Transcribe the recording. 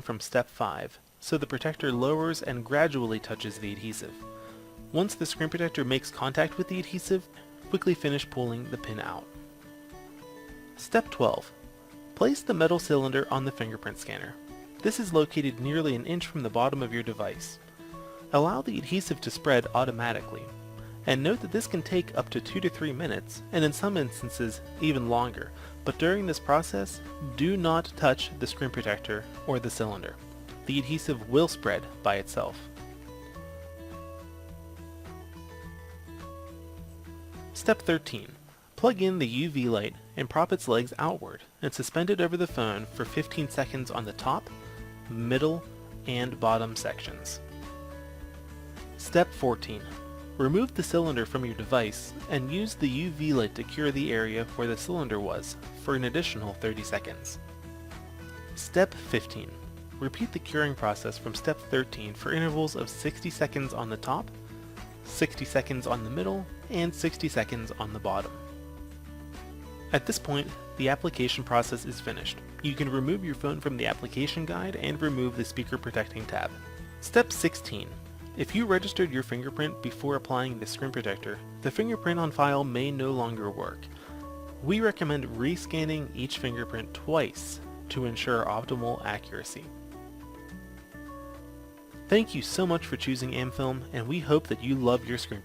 from step 5, so the protector lowers and gradually touches the adhesive. Once the screen protector makes contact with the adhesive, quickly finish pulling the pin out. Step 12. Place the metal cylinder on the fingerprint scanner. This is located nearly an inch from the bottom of your device. Allow the adhesive to spread automatically, and note that this can take up to 2 to 3 minutes, and in some instances even longer, but during this process, do not touch the screen protector or the cylinder. The adhesive will spread by itself. Step 13. Plug in the UV light and prop its legs outward and suspend it over the phone for 15 seconds on the top, middle, and bottom sections. Step 14. Remove the cylinder from your device and use the UV light to cure the area where the cylinder was for an additional 30 seconds. Step 15. Repeat the curing process from step 13 for intervals of 60 seconds on the top, 60 seconds on the middle, and 60 seconds on the bottom. At this point, the application process is finished. You can remove your phone from the application guide and remove the speaker protecting tab. Step 16. If you registered your fingerprint before applying the screen protector, the fingerprint on file may no longer work. We recommend rescanning each fingerprint twice to ensure optimal accuracy. Thank you so much for choosing AmFilm, and we hope that you love your screen